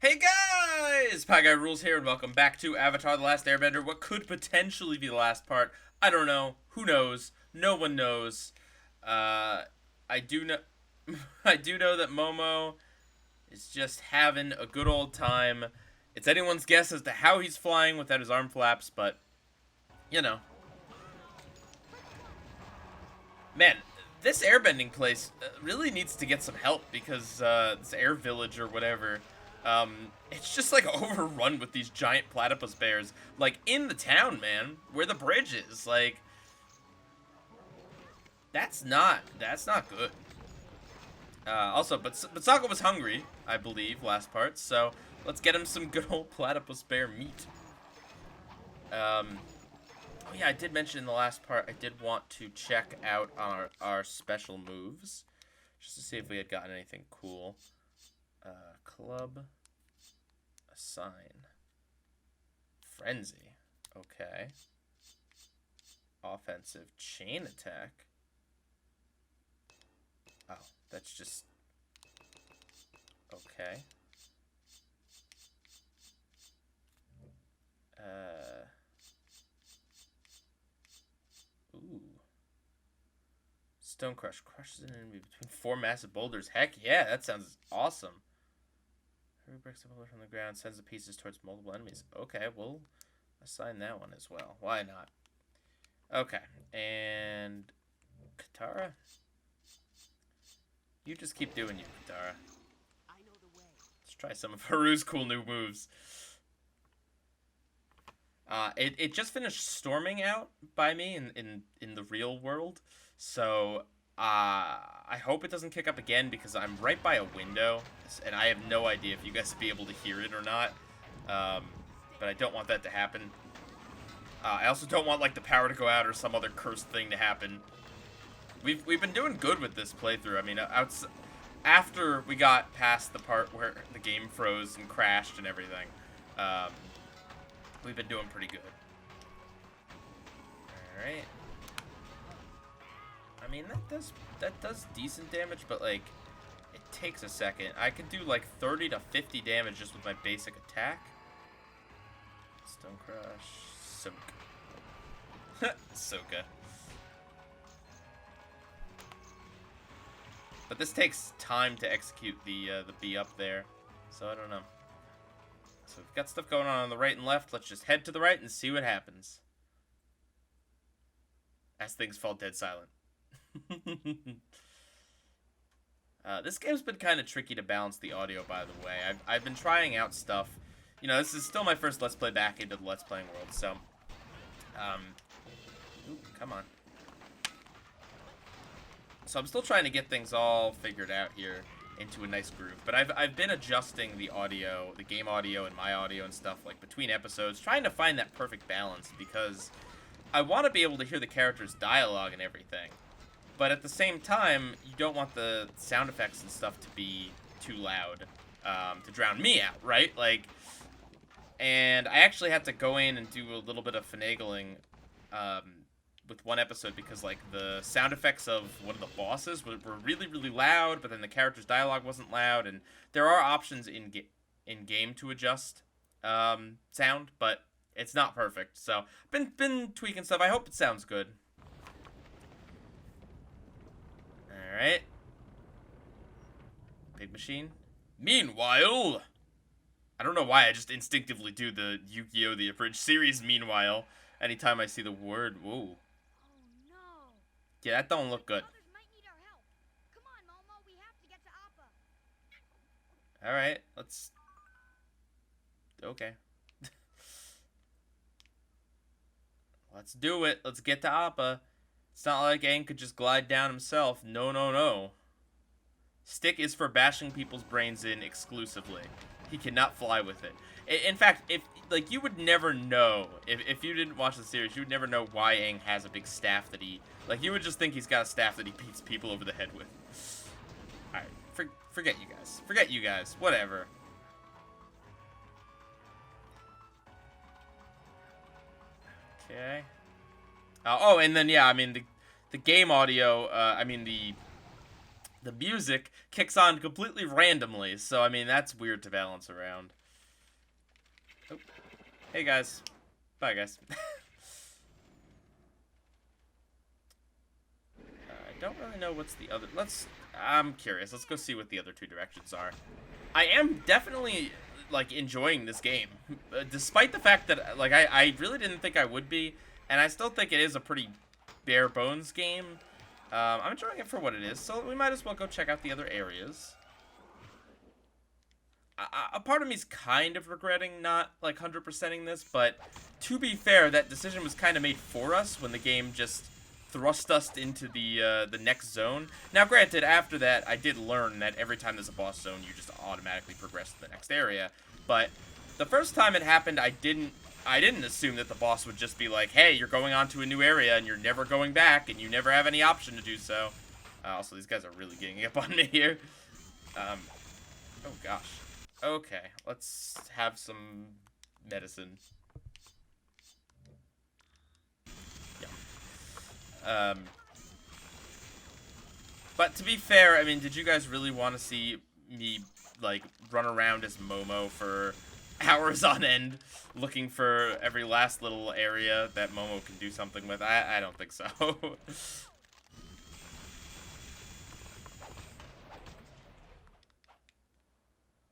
Hey guys! Pie Guy Rules here, and welcome back to Avatar: The Last Airbender. What could potentially be the last part? I don't know. Who knows? No one knows. I do know. I do know that Momo is just having a good old time. It's anyone's guess as to how he's flying without his arm flaps, but you know, man, this airbending place really needs to get some help because this air village or whatever, it's just like overrun with these giant platypus bears. Like in the town, man, where the bridge is. Like that's not good. Also, but Sokka was hungry, I believe, last part. So let's get him some good old platypus bear meat. Oh yeah, I did mention in the last part I did want to check out our special moves, just to see if we had gotten anything cool. Club, assign, frenzy, okay. Offensive chain attack. Oh, that's just okay. Ooh. Stone Crush crushes an enemy between four massive boulders. Heck yeah, that sounds awesome. Hurry breaks the boulder from the ground, sends the pieces towards multiple enemies. Okay, we'll assign that one as well. Why not? Okay, and Katara, you just keep doing you, Katara. Let's try some of Haru's cool new moves. It just finished storming out by me in the real world, so I hope it doesn't kick up again because I'm right by a window, and I have no idea if you guys will be able to hear it or not. But I don't want that to happen. I also don't want like the power to go out or some other cursed thing to happen. We've been doing good with this playthrough. I mean, after we got past the part where the game froze and crashed and everything. We've been doing pretty good. Alright. I mean, that does decent damage, but, like, it takes a second. I could do, like, 30 to 50 damage just with my basic attack. Stone Crush. Soka. Soka. But this takes time to execute the B up there, so I don't know. So we've got stuff going on the right and left. Let's just head to the right and see what happens. As things fall dead silent. This game's been kind of tricky to balance the audio, by the way. I've been trying out stuff. You know, this is still my first Let's Play back into the Let's Playing world, so... Ooh, come on. So I'm still trying to get things all figured out here into a nice groove, but I've been adjusting the audio, the game audio and my audio and stuff, like between episodes, trying to find that perfect balance, because I want to be able to hear the characters' dialogue and everything, but at the same time, you don't want the sound effects and stuff to be too loud, to drown me out, right? Like, and I actually had to go in and do a little bit of finagling, with one episode because, like, the sound effects of one of the bosses were really, really loud, but then the character's dialogue wasn't loud, and there are options in game to adjust sound, but it's not perfect. So, been tweaking stuff. I hope it sounds good. Alright. Big machine. Meanwhile... I don't know why I just instinctively do the Yu-Gi-Oh! The Abridged series, meanwhile, anytime I see the word. Whoa. Yeah, that don't look good. Alright, let's... Okay. Let's do it. Let's get to Appa. It's not like Aang could just glide down himself. No, no, no. Stick is for bashing people's brains in exclusively. He cannot fly with it. In fact, if like you would never know if you didn't watch the series, you would never know why Aang has a big staff that he like. You would just think he's got a staff that he beats people over the head with. All right, forget you guys. Forget you guys. Whatever. Okay. Oh, and then yeah, I mean the game audio. I mean the The music kicks on completely randomly, so I mean that's weird to balance around. Oh. Hey guys. Bye guys. I don't really know what's the other... I'm curious. Let's go see what the other two directions are. I am definitely, like, enjoying this game. Despite the fact that, like, I really didn't think I would be. And I still think it is a pretty bare bones game. I'm enjoying it for what it is. So we might as well go check out the other areas. A part of me's kind of regretting not, like, 100%ing this. But to be fair, that decision was kind of made for us when the game just thrust us into the next zone. Now, granted, after that, I did learn that every time there's a boss zone, you just automatically progress to the next area. But the first time it happened, I didn't assume that the boss would just be like, hey, you're going on to a new area, and you're never going back, and you never have any option to do so. Also, these guys are really getting up on me here. Oh, gosh. Okay, let's have some medicine. But to be fair, I mean, did you guys really want to see me, like, run around as Momo for hours on end, looking for every last little area that Momo can do something with? I don't think so.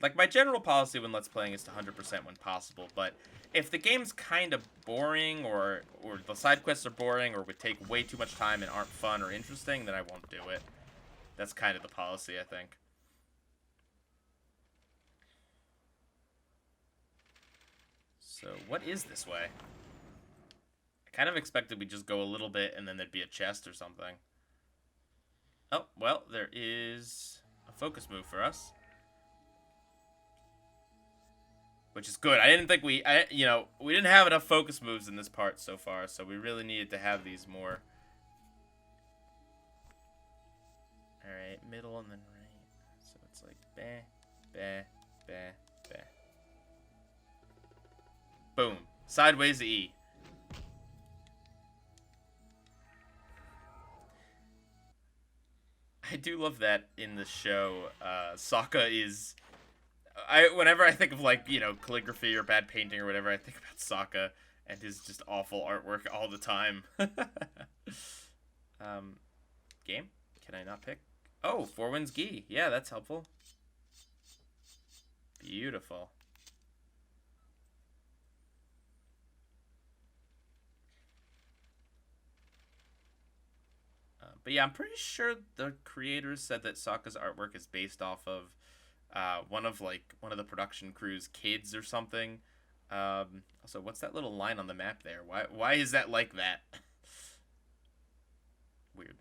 Like, my general policy when Let's Playing is to 100% when possible, but if the game's kind of boring, or the side quests are boring, or would take way too much time and aren't fun or interesting, then I won't do it. That's kind of the policy, I think. So, what is this way? I kind of expected we'd just go a little bit and then there'd be a chest or something. Oh, well, there is a focus move for us. Which is good. I didn't think we didn't have enough focus moves in this part so far, so we really needed to have these more. Alright, middle and then right. So it's like, bah, bah, bah, bah. Boom. Sideways to E. I do love that in the show, Sokka is... whenever I think of, like, you know, calligraphy or bad painting or whatever, I think about Sokka and his just awful artwork all the time. Game? Can I not pick? Oh, Four Winds Gi. Yeah, that's helpful. Beautiful. But yeah, I'm pretty sure the creators said that Sokka's artwork is based off of one of the production crew's kids or something. Also, what's that little line on the map there? Why is that like that? Weird.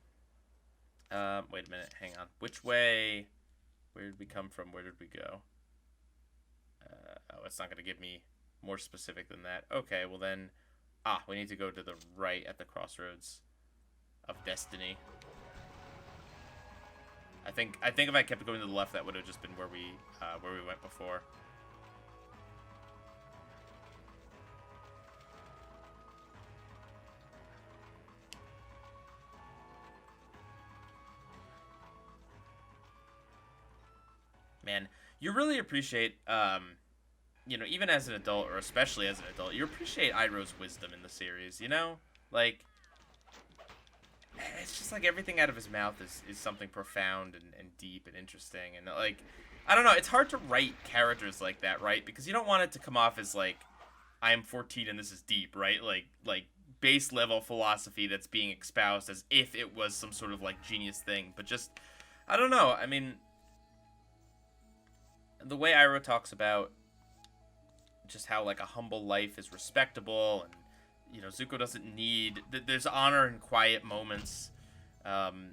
Wait a minute. Hang on. Which way? Where did we come from? Where did we go? Oh, it's not going to give me more specific than that. Okay, well then... we need to go to the right at the crossroads of destiny. I think if I kept going to the left, that would have just been where we went before. Man, you really appreciate, you know, even as an adult, or especially as an adult, you appreciate Iroh's wisdom in the series, you know? Like, it's just like everything out of his mouth is something profound and deep and interesting. And, like, I don't know, it's hard to write characters like that, right? Because you don't want it to come off as, like, I am 14 and this is deep, right? Like base level philosophy that's being espoused as if it was some sort of, like, genius thing. But just, I don't know, I mean... The way Iroh talks about just how, like, a humble life is respectable, and, you know, Zuko doesn't need... There's honor in quiet moments. I don't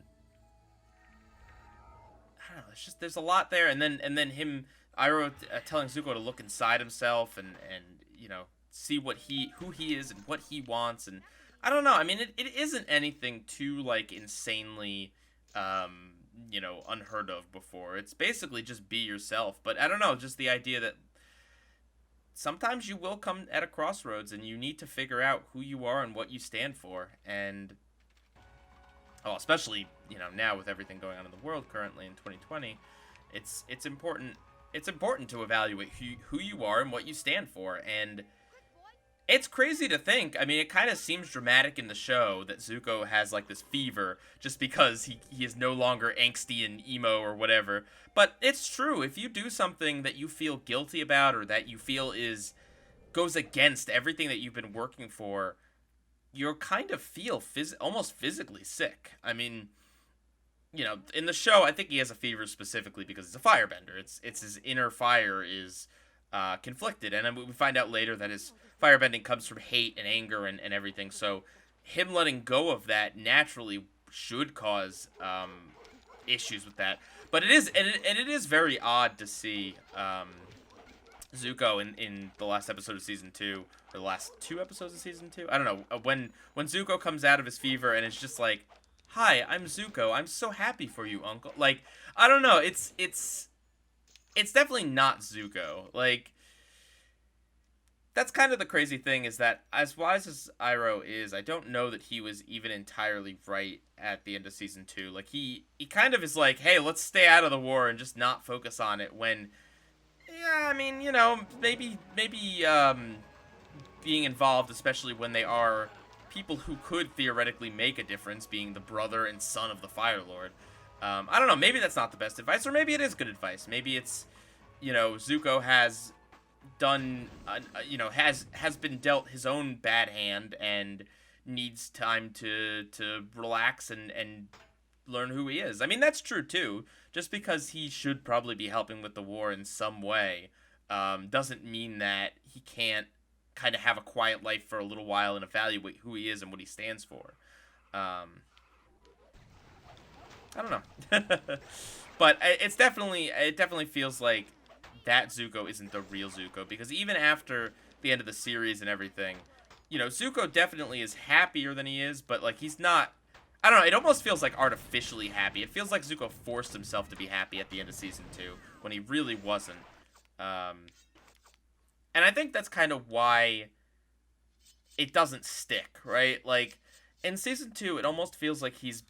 know, it's just, there's a lot there, and then him, Iroh, telling Zuko to look inside himself and you know, see who he is and what he wants, and I don't know, I mean, it isn't anything too, like, insanely, you know, unheard of before. It's basically just be yourself. But I don't know, just the idea that sometimes you will come at a crossroads and you need to figure out who you are and what you stand for. And Oh, especially, now with everything going on in the world currently in 2020, it's important. It's important to evaluate who you are and what you stand for. And it's crazy to think. I mean, it kind of seems dramatic in the show that Zuko has like this fever just because he is no longer angsty and emo or whatever. But it's true. If you do something that you feel guilty about or that you feel is goes against everything that you've been working for, you kind of feel almost physically sick. I mean, in the show, I think he has a fever specifically because he's a firebender. It's his inner fire is conflicted, and then we find out later that his firebending comes from hate and anger and everything. So him letting go of that naturally should cause issues with that. But it is very odd to see Zuko in the last episode of season 2, or the last 2 episodes of season 2. I don't know, when Zuko comes out of his fever and it's just like, "Hi, I'm Zuko. I'm so happy for you, Uncle." Like, I don't know. It's definitely not Zuko. Like, that's kind of the crazy thing, is that as wise as Iroh is, I don't know that he was even entirely right at the end of season 2. Like, he kind of is like, "Hey, let's stay out of the war and just not focus on it," when, yeah, I mean, maybe being involved, especially when they are people who could theoretically make a difference, being the brother and son of the Fire Lord. I don't know, maybe that's not the best advice, or maybe it is good advice. Maybe it's, Zuko has done, has been dealt his own bad hand and needs time to relax and learn who he is. I mean, that's true too. Just because he should probably be helping with the war in some way, doesn't mean that he can't kind of have a quiet life for a little while and evaluate who he is and what he stands for. I don't know. But it definitely feels like that Zuko isn't the real Zuko, because even after the end of the series and everything, Zuko definitely is happier than he is, but like, he's not, I don't know, it almost feels like artificially happy. It feels like Zuko forced himself to be happy at the end of season 2 when he really wasn't. And I think that's kind of why it doesn't stick, right? Like, in season 2, it almost feels like he's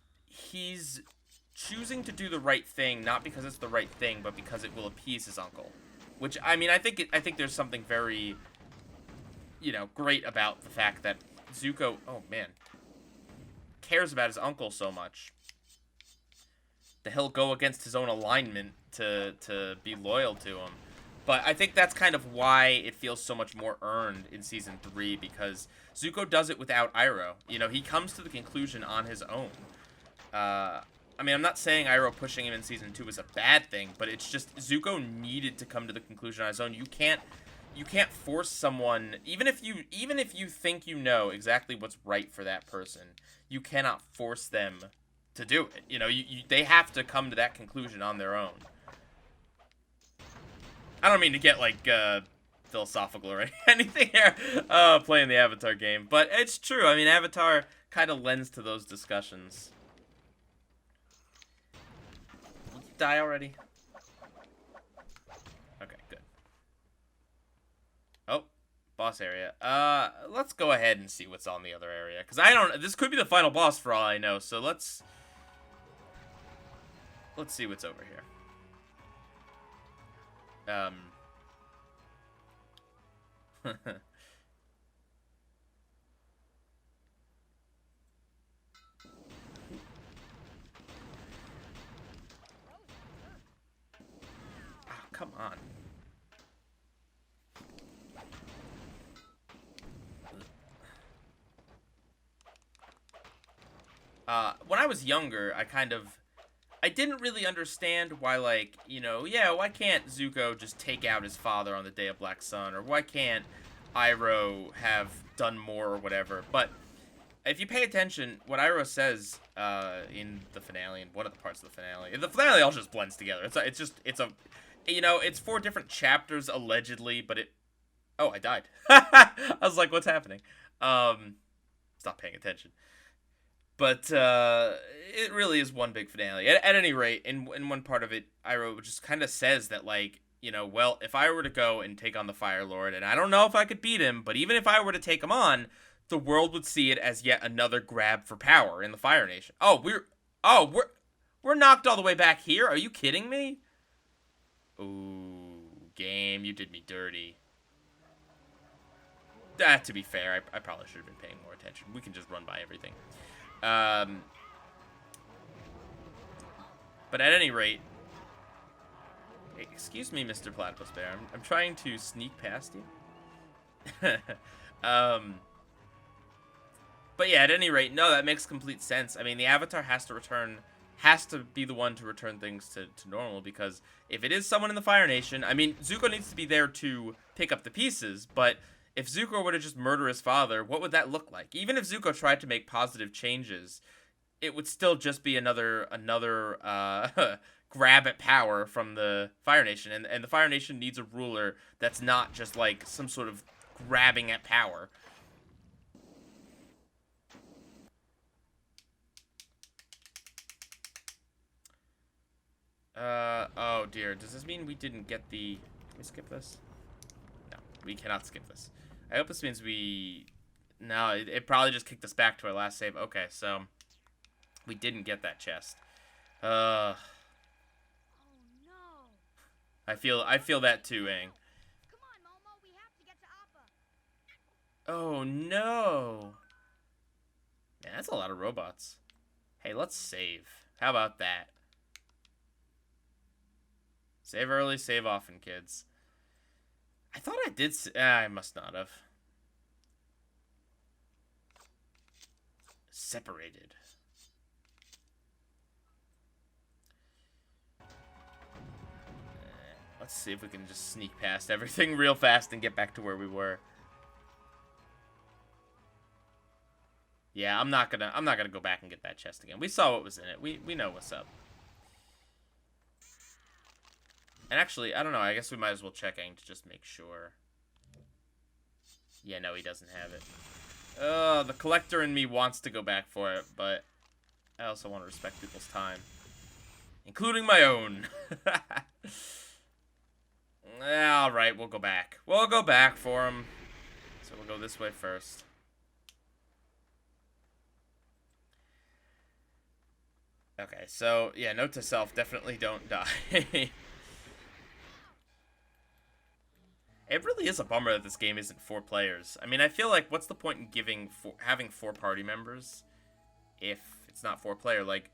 choosing to do the right thing, not because it's the right thing, but because it will appease his uncle. Which, I mean, I think there's something very, great about the fact that Zuko, oh man, cares about his uncle so much that he'll go against his own alignment to be loyal to him. But I think that's kind of why it feels so much more earned in season 3, because Zuko does it without Iroh. He comes to the conclusion on his own. I mean, I'm not saying Iroh pushing him in season 2 is a bad thing, but it's just Zuko needed to come to the conclusion on his own. You can't force someone, even if you think you know exactly what's right for that person, you cannot force them to do it. They have to come to that conclusion on their own. I don't mean to get, like, philosophical or anything here, playing the Avatar game, but it's true. I mean, Avatar kind of lends to those discussions. Will you die already? Okay, good. Oh, boss area. Let's go ahead and see what's on the other area, because this could be the final boss for all I know, so let's see what's over here. Oh, come on. When I was younger, I didn't really understand why, like, why can't Zuko just take out his father on the day of Black Sun, or why can't Iroh have done more or whatever. But if you pay attention, what Iroh says in the finale, and one of the parts of the finale all just blends together. It's 4 different chapters allegedly, but oh, I died. I was like, what's happening? Stop paying attention. But it really is one big finale. At any rate, in one part of it, Iroh just kind of says that, like, well, if I were to go and take on the Fire Lord, and I don't know if I could beat him, but even if I were to take him on, the world would see it as yet another grab for power in the Fire Nation. We're knocked all the way back here? Are you kidding me? Ooh, game, you did me dirty. To be fair, I probably should have been paying more attention. We can just run by everything. But at any rate, excuse me, Mr. Platypus Bear. I'm trying to sneak past you. But yeah, at any rate, no, that makes complete sense. I mean, the Avatar has to be the one to return things to normal, because if it is someone in the Fire Nation, I mean, Zuko needs to be there to pick up the pieces, but if Zuko were to just murder his father, what would that look like? Even if Zuko tried to make positive changes, it would still just be another grab at power from the Fire Nation, and the Fire Nation needs a ruler that's not just like some sort of grabbing at power. Oh dear, does this mean we didn't get the... Can we skip this? No, we cannot skip this. I hope this means we... No, it probably just kicked us back to our last save. Okay, so... We didn't get that chest. Oh no. I feel that too, Aang. Come on, Momo, we have to get to Appa. Oh no. Man, that's a lot of robots. Hey, let's save. How about that? Save early, save often, kids. I thought I did... I must not have. Separated. Let's see if we can just sneak past everything real fast and get back to where we were. Yeah, I'm not gonna go back and get that chest again. We saw what was in it. We know what's up. And actually, I don't know. I guess we might as well check Aang to just make sure. Yeah, no, he doesn't have it. The collector in me wants to go back for it, but I also want to respect people's time. Including my own. Alright, we'll go back. We'll go back for him. So we'll go this way first. Okay, so, yeah, note to self, definitely don't die. It really is a bummer that this game isn't 4 players. I mean, I feel like, what's the point in having 4 party members if it's not 4-player? Like,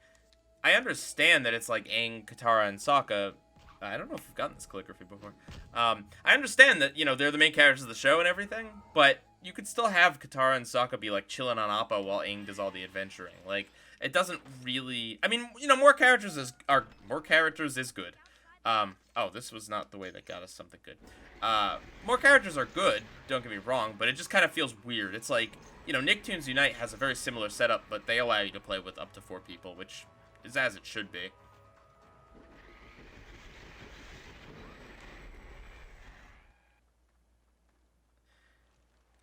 I understand that it's like Aang, Katara, and Sokka. I don't know if we've gotten this calligraphy before. I understand that, you know, they're the main characters of the show and everything, but you could still have Katara and Sokka be, like, chilling on Appa while Aang does all the adventuring. Like, it doesn't really... I mean, you know, more characters is good. Oh, this was not the way that got us something good. More characters are good, don't get me wrong, but it just kind of feels weird. It's like, you know, Nicktoons Unite has a very similar setup, but they allow you to play with up to 4 people, which is as it should be.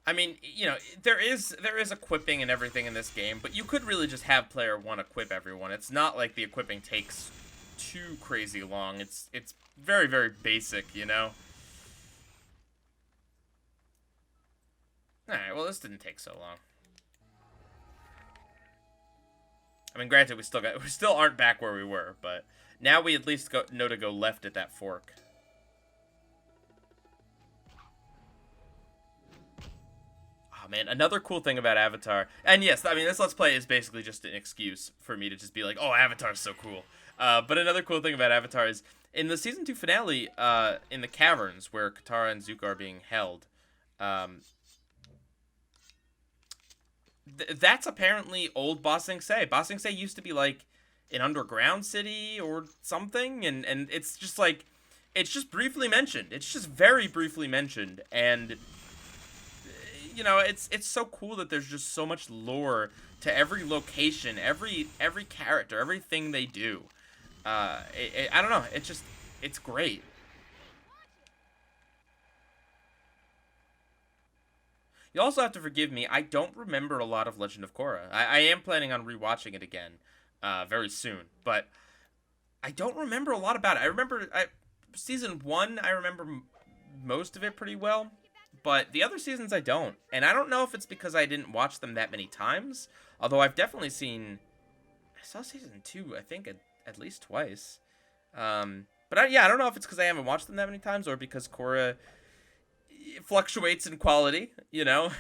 I mean, you know, there is equipping and everything in this game, but you could really just have player 1 equip everyone. It's not like the equipping takes too crazy long. It's very, very basic, you know? Alright, well, this didn't take so long. I mean, granted, we still aren't back where we were, but now we at least know to go left at that fork. Oh, man, another cool thing about Avatar, and yes, I mean, this Let's Play is basically just an excuse for me to just be like, oh, Avatar's so cool. But another cool thing about Avatar is, in the Season 2 finale, in the caverns where Katara and Zuko are being held, that's apparently old Ba Sing Se. Ba Sing Se used to be, like, an underground city or something, and it's just, like, it's just briefly mentioned. It's just very briefly mentioned, and... You know, it's so cool that there's just so much lore to every location, every character, everything they do. I don't know. It's great. You also have to forgive me. I don't remember a lot of Legend of Korra. I am planning on rewatching it again very soon, but I don't remember a lot about it. I remember Season 1, I remember most of it pretty well, but the other seasons I don't. And I don't know if it's because I didn't watch them that many times, although I've definitely seen... I saw season 2, I think, at least twice. But yeah, I don't know if it's because I haven't watched them that many times or because Korra fluctuates in quality, you know?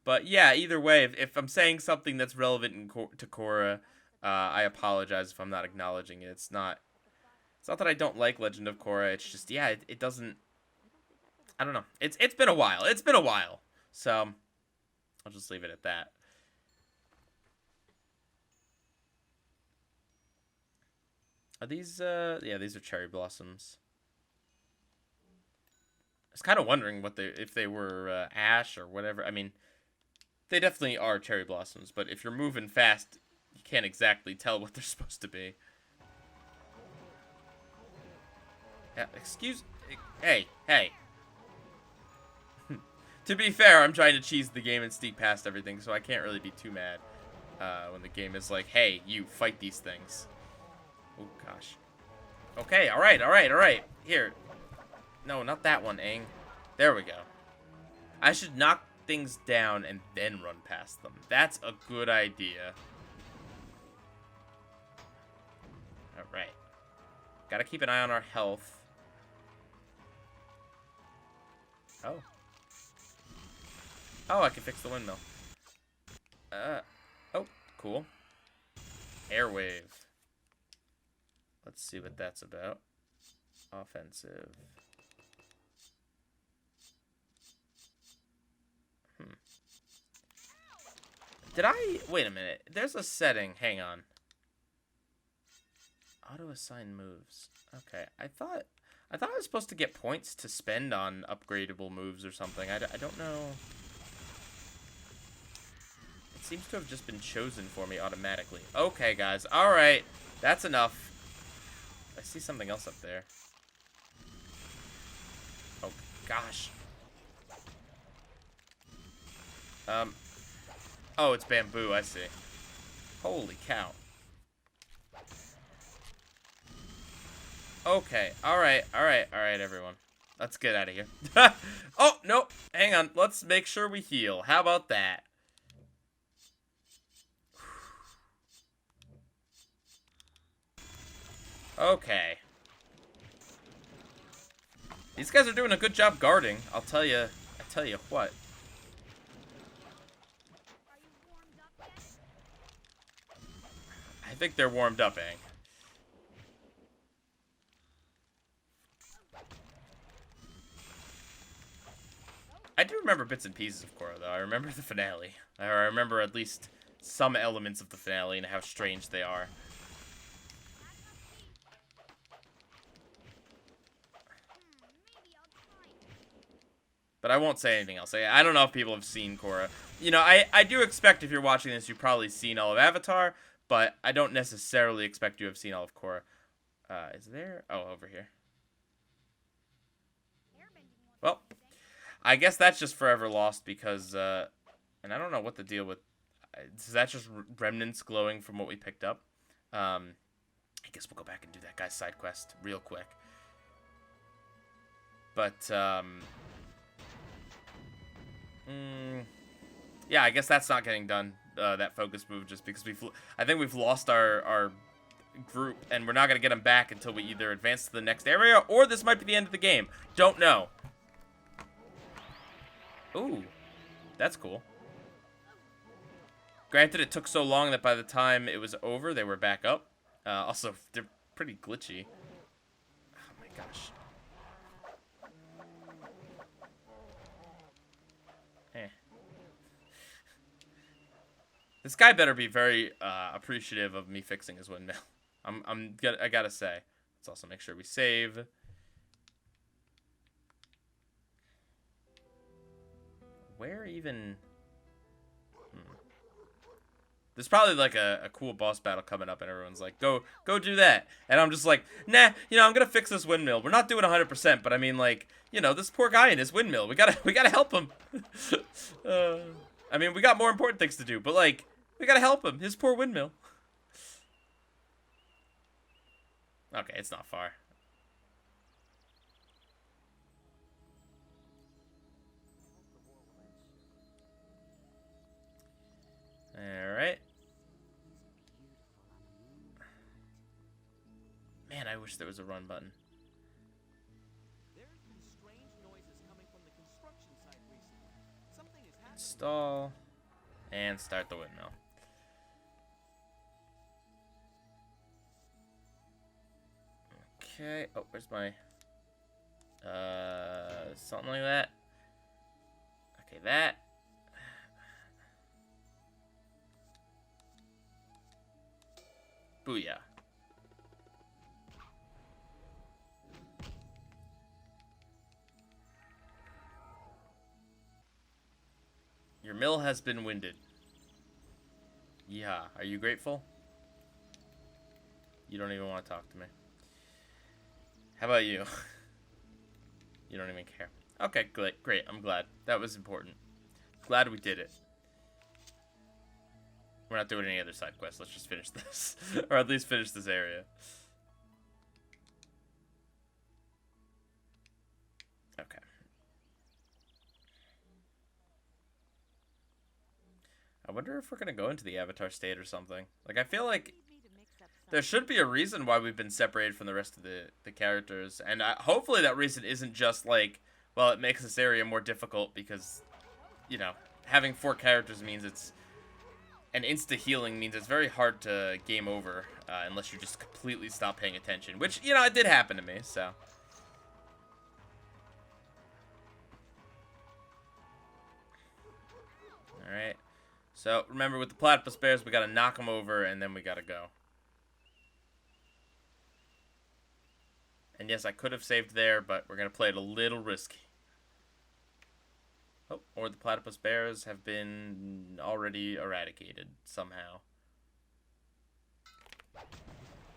But yeah, either way, if I'm saying something that's relevant to Korra, I apologize if I'm not acknowledging it. It's not that I don't like Legend of Korra. It's just, yeah, it doesn't... I don't know. It's been a while. It's been a while. So, I'll just leave it at that. Are these, yeah, these are cherry blossoms. I was kind of wondering if they were ash or whatever. I mean, they definitely are cherry blossoms, but if you're moving fast, you can't exactly tell what they're supposed to be. Hey. To be fair, I'm trying to cheese the game and sneak past everything, so I can't really be too mad when the game is like, hey, you, fight these things. Oh, gosh. Okay, alright. Here. No, not that one, Aang. There we go. I should knock things down and then run past them. That's a good idea. Alright. Gotta keep an eye on our health. Oh. Oh, I can fix the windmill. Oh, cool. Airwave. Let's see what that's about. Offensive. Did I... Wait a minute. There's a setting. Hang on. Auto-assign moves. Okay. I thought I was supposed to get points to spend on upgradable moves or something. I don't know. It seems to have just been chosen for me automatically. Okay, guys. Alright. That's enough. I see something else up there. Oh, gosh. Oh, it's bamboo, I see. Holy cow. Okay, alright, everyone. Let's get out of here. Oh, no, hang on. Let's make sure we heal. How about that? Okay. These guys are doing a good job guarding. I tell you what. I think they're warmed up, Aang. I do remember bits and pieces of Korra, though. I remember the finale. Or I remember at least some elements of the finale and how strange they are. But I won't say anything else. I don't know if people have seen Korra. You know, I do expect if you're watching this, you've probably seen all of Avatar, but I don't necessarily expect you to have seen all of Korra. Is there? Oh, over here. Well, I guess that's just forever lost because, and I don't know what the deal with, is that just remnants glowing from what we picked up? I guess we'll go back and do that guy's side quest real quick. But, yeah, I guess that's not getting done, that focus move, just because I think we've lost our group, and we're not going to get them back until we either advance to the next area, or this might be the end of the game. Don't know. Ooh, that's cool. Granted, it took so long that by the time it was over, they were back up. Also, they're pretty glitchy. Oh my gosh. This guy better be very appreciative of me fixing his windmill. I gotta say. Let's also make sure we save. Where even? There's probably like a cool boss battle coming up, and everyone's like, "Go do that," and I'm just like, "Nah, you know, I'm gonna fix this windmill. We're not doing 100%, but I mean, like, you know, this poor guy in his windmill. We gotta help him." I mean, we got more important things to do, but like, we gotta help him. His poor windmill. Okay, it's not far. wish there was a run button. There's been strange noises coming from the construction site recently. Something is happening. Install. And start the windmill. Okay. Oh, where's my... something like that. Okay, that. Booyah. Your mill has been winded. Yeah, are you grateful? You don't even want to talk to me. How about you? You don't even care. Okay, great. I'm glad. That was important. Glad we did it. We're not doing any other side quests. Let's just finish this. Or at least finish this area. Okay. I wonder if we're going to go into the Avatar state or something. Like, I feel like there should be a reason why we've been separated from the rest of the characters. And hopefully that reason isn't just like, well, it makes this area more difficult because, you know, having 4 characters means it's... And insta-healing means it's very hard to game over unless you just completely stop paying attention. Which, you know, it did happen to me, so... Alright. So, remember, with the platypus bears, we gotta knock them over, and then we gotta go. And yes, I could have saved there, but we're gonna play it a little risky. Oh, or the platypus bears have been already eradicated somehow.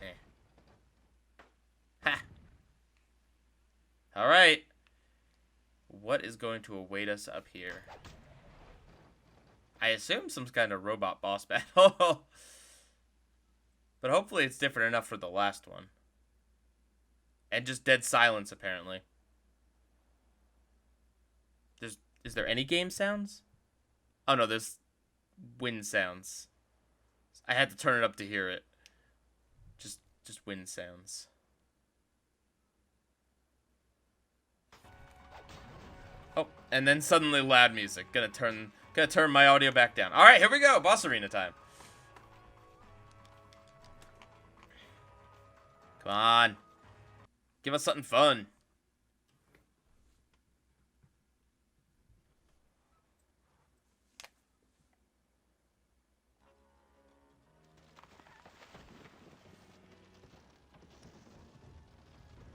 Eh. Ha! Alright. What is going to await us up here? I assume some kind of robot boss battle. But hopefully it's different enough for the last one. And just dead silence, apparently. Is there any game sounds? Oh no, there's wind sounds. I had to turn it up to hear it. Just wind sounds. Oh, and then suddenly loud music. Gonna turn my audio back down. All right, here we go. Boss arena time. Come on. Give us something fun.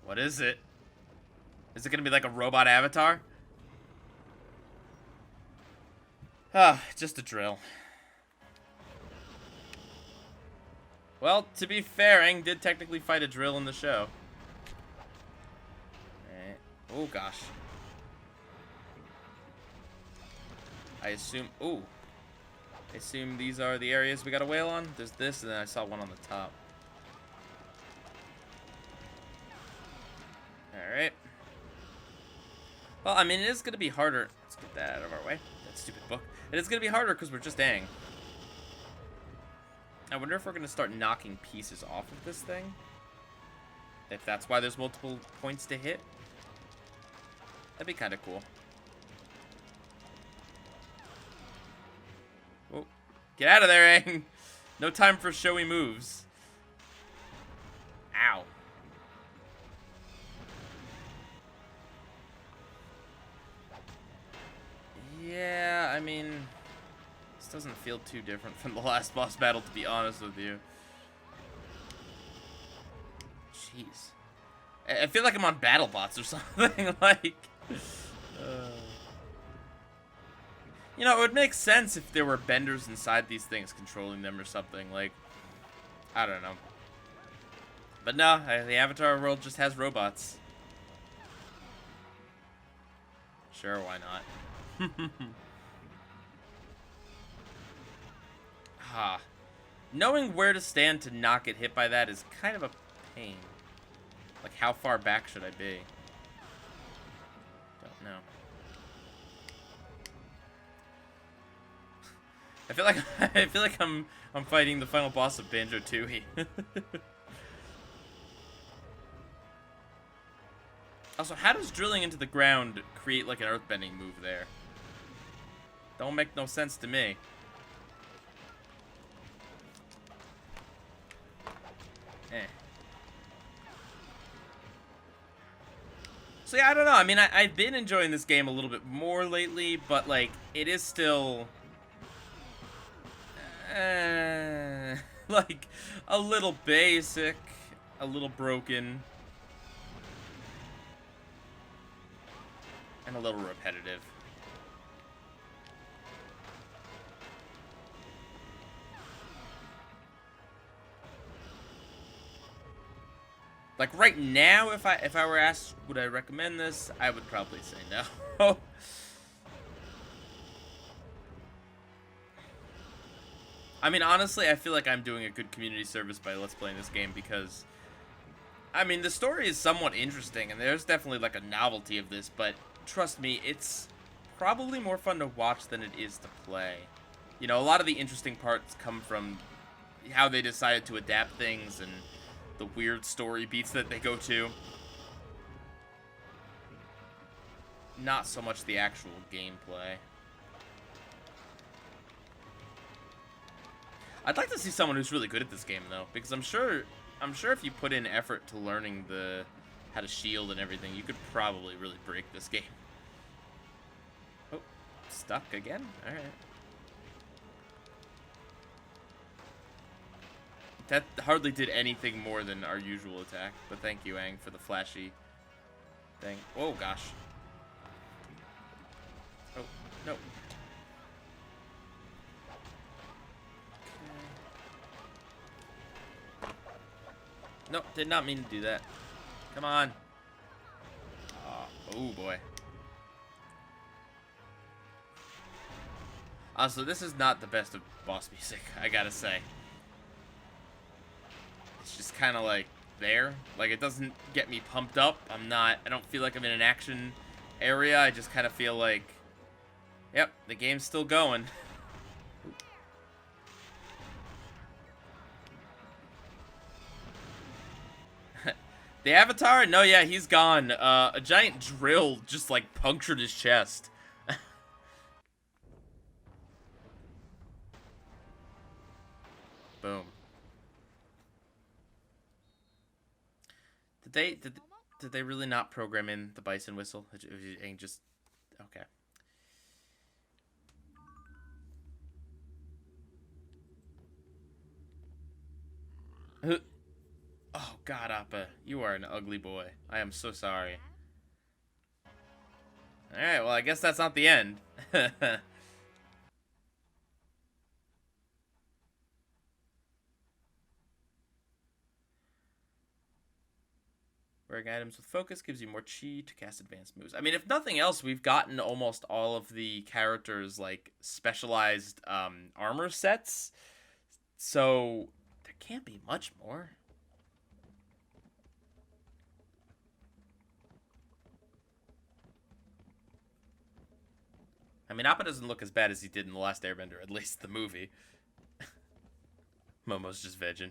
What is it? Is it gonna be like a robot avatar? Ah, just a drill. Well, to be fair, Aang did technically fight a drill in the show. Alright. Oh, gosh. I assume... Ooh. I assume these are the areas we gotta wail on. There's this, and then I saw one on the top. Alright. Well, I mean, it is gonna be harder. Let's get that out of our way. That stupid book. It is gonna be harder because we're just Aang. I wonder if we're gonna start knocking pieces off of this thing. If that's why there's multiple points to hit. That'd be kind of cool. Oh, get out of there, Aang! No time for showy moves. Ow. Yeah, I mean, this doesn't feel too different from the last boss battle, to be honest with you. Jeez. I feel like I'm on BattleBots or something, like... You know, it would make sense if there were benders inside these things controlling them or something, like... I don't know. But no, the Avatar world just has robots. Sure, why not? Ah. Knowing where to stand to not get hit by that is kind of a pain. Like, how far back should I be? Don't know. I feel like I'm fighting the final boss of Banjo-Tooie. Also, how does drilling into the ground create like an earthbending move there? Don't make no sense to me. Eh. So yeah, I don't know. I mean, I've been enjoying this game a little bit more lately, but like, it is still like a little basic, a little broken, and a little repetitive. Like right now, if I were asked would I recommend this, I would probably say no. I mean, honestly, I feel like I'm doing a good community service by let's playing this game because, I mean, the story is somewhat interesting and there's definitely like a novelty of this, but trust me, it's probably more fun to watch than it is to play. You know, a lot of the interesting parts come from how they decided to adapt things and the weird story beats that they go to. Not so much the actual gameplay. I'd like to see someone who's really good at this game though, because I'm sure if you put in effort to learning how to shield and everything, you could probably really break this game. Oh, stuck again? All right. That hardly did anything more than our usual attack, but thank you, Aang, for the flashy thing. Oh gosh. Oh, no. No, did not mean to do that. Come on. Oh boy. Also, this is not the best of boss music, I gotta say. It's just kind of like there. Like, it doesn't get me pumped up. I don't feel like I'm in an action area. I just kind of feel like, yep, the game's still going. The Avatar? No, yeah, he's gone. A giant drill just, like, punctured his chest. Boom. Did they really not program in the bison whistle? And just okay. Oh God, Appa, you are an ugly boy. I am so sorry. All right, well, I guess that's not the end. Wearing items with focus gives you more chi to cast advanced moves. I mean, if nothing else, we've gotten almost all of the characters, like, specialized armor sets. So, there can't be much more. I mean, Appa doesn't look as bad as he did in The Last Airbender, at least the movie. Momo's just vegging.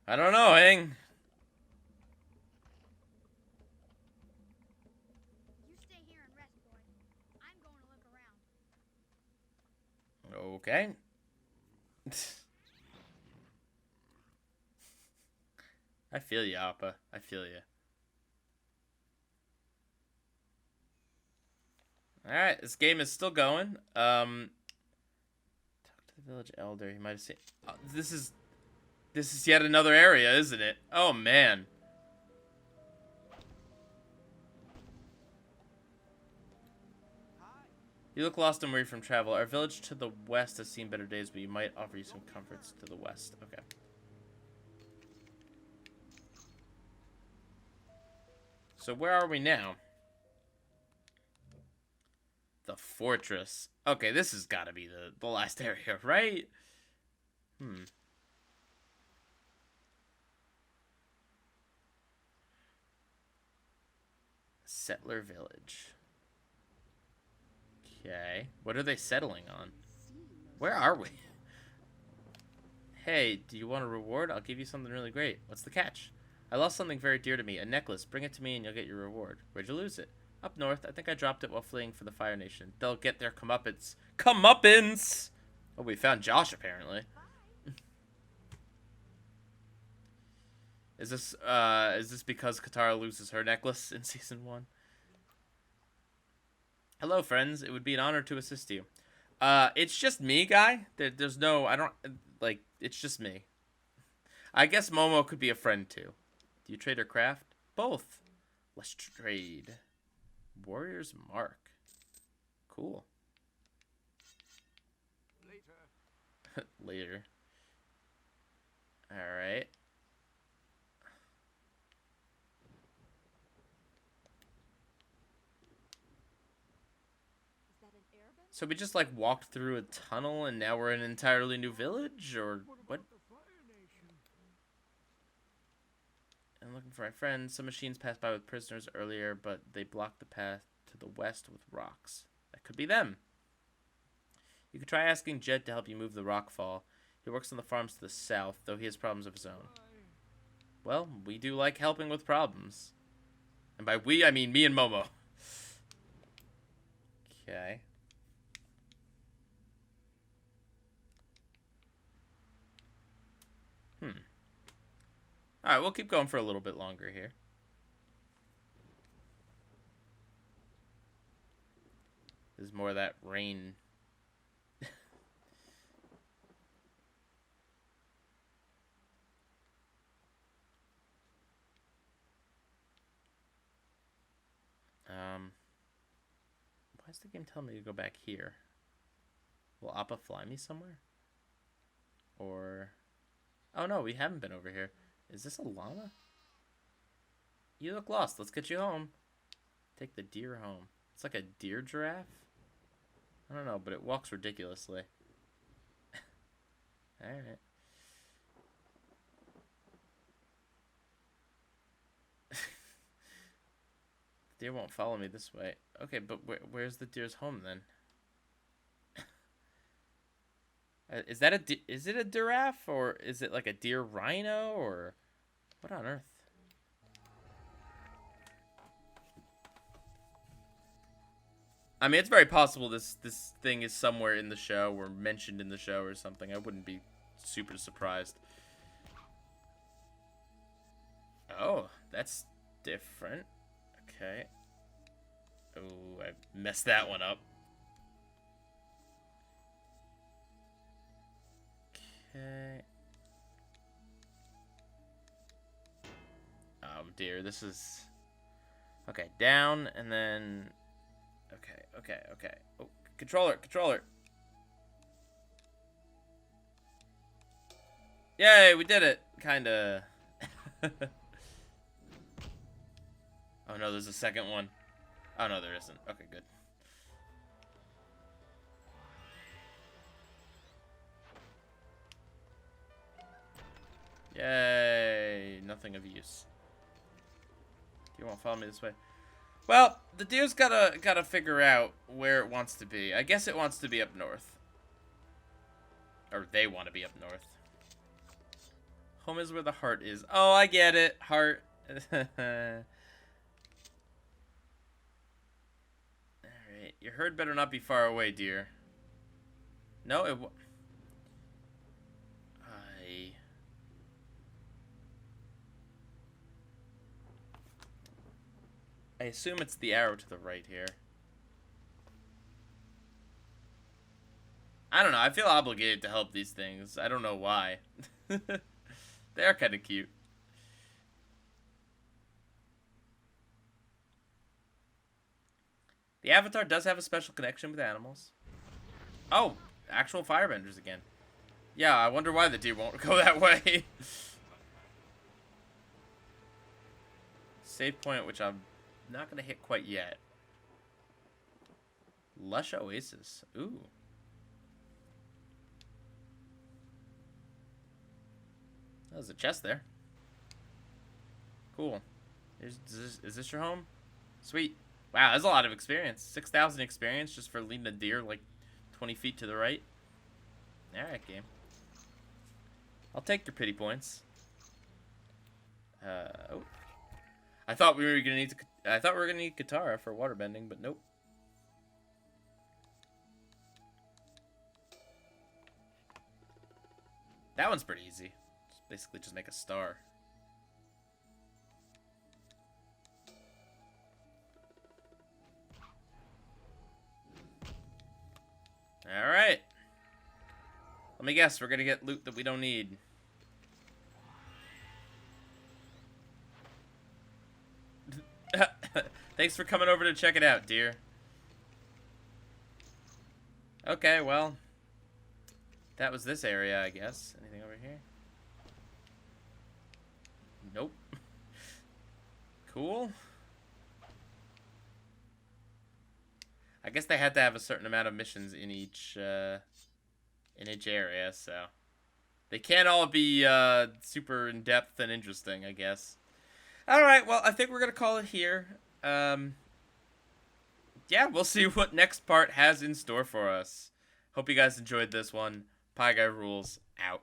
I don't know, Aang. You stay here and rest, boy. I'm going to look around. Okay. I feel you, Appa. I feel you. Alright, this game is still going. Talk to the village elder. He might have seen... Oh, this is yet another area, isn't it? Oh, man. You look lost and weary from travel. Our village to the west has seen better days, but you might offer you some comforts to the west. Okay. So where are we now? The fortress. Okay, this has got to be the last area, right? Hmm. Settler village. Okay. What are they settling on? Where are we? Hey, do you want a reward? I'll give you something really great. What's the catch? I lost something very dear to me. A necklace. Bring it to me and you'll get your reward. Where'd you lose it? Up north. I think I dropped it while fleeing for the Fire Nation. They'll get their comeuppance. Comeuppance! Oh, we found Josh, apparently. Is this because Katara loses her necklace in Season 1? Hello, friends. It would be an honor to assist you. It's just me, guy. There's no... I don't... Like, it's just me. I guess Momo could be a friend, too. Do you trade or craft? Both. Let's trade. Warrior's Mark. Cool. Later. Alright. So we just, like, walked through a tunnel and now we're in an entirely new village? Or what? I'm looking for my friends. Some machines passed by with prisoners earlier, but they blocked the path to the west with rocks. That could be them. You could try asking Jed to help you move the rock fall. He works on the farms to the south, though he has problems of his own. Well, we do like helping with problems. And by we, I mean me and Momo. Okay. Alright, we'll keep going for a little bit longer here. There's more of that rain. Why is the game telling me to go back here? Will Appa fly me somewhere? Or... Oh no, we haven't been over here. Is this a llama? You look lost. Let's get you home. Take the deer home. It's like a deer giraffe? I don't know, but it walks ridiculously. Alright. The deer won't follow me this way. Okay, but where's the deer's home then? Is it a giraffe, or is it like a deer rhino, or what on earth? I mean, it's very possible this thing is somewhere in the show or mentioned in the show or something. I wouldn't be super surprised. Oh, that's different. Okay. Oh, I messed that one up. Okay. Oh dear, this is... Okay, down, and then... Okay. Oh, controller. Yay, we did it! Kinda. Oh no, there's a second one. Oh no, there isn't. Okay, good. Yay! Nothing of use. You won't follow me this way. Well, the deer's gotta figure out where it wants to be. I guess it wants to be up north. Or they want to be up north. Home is where the heart is. Oh, I get it. Heart. Alright. Your herd better not be far away, dear. No, it w- I assume it's the arrow to the right here. I don't know. I feel obligated to help these things. I don't know why. They are kind of cute. The Avatar does have a special connection with animals. Oh, actual firebenders again. Yeah, I wonder why the deer won't go that way. Save point, which I'm not going to hit quite yet. Lush Oasis. Ooh. There's a chest there. Cool. Is this your home? Sweet. Wow, that's a lot of experience. 6,000 experience just for leading a deer like 20 feet to the right. Alright, game. I'll take your pity points. Oh. I thought we were gonna need Katara for waterbending, but nope. That one's pretty easy. Basically just make a star. Alright. Let me guess, we're gonna get loot that we don't need. Thanks for coming over to check it out, dear. Okay, well. That was this area, I guess. Anything over here? Nope. Cool. I guess they had to have a certain amount of missions in each area, so they can't all be super in depth and interesting, I guess. All right, well, I think we're gonna call it here. Yeah, we'll see what next part has in store for us. Hope you guys enjoyed this one. Pie Guy rules out.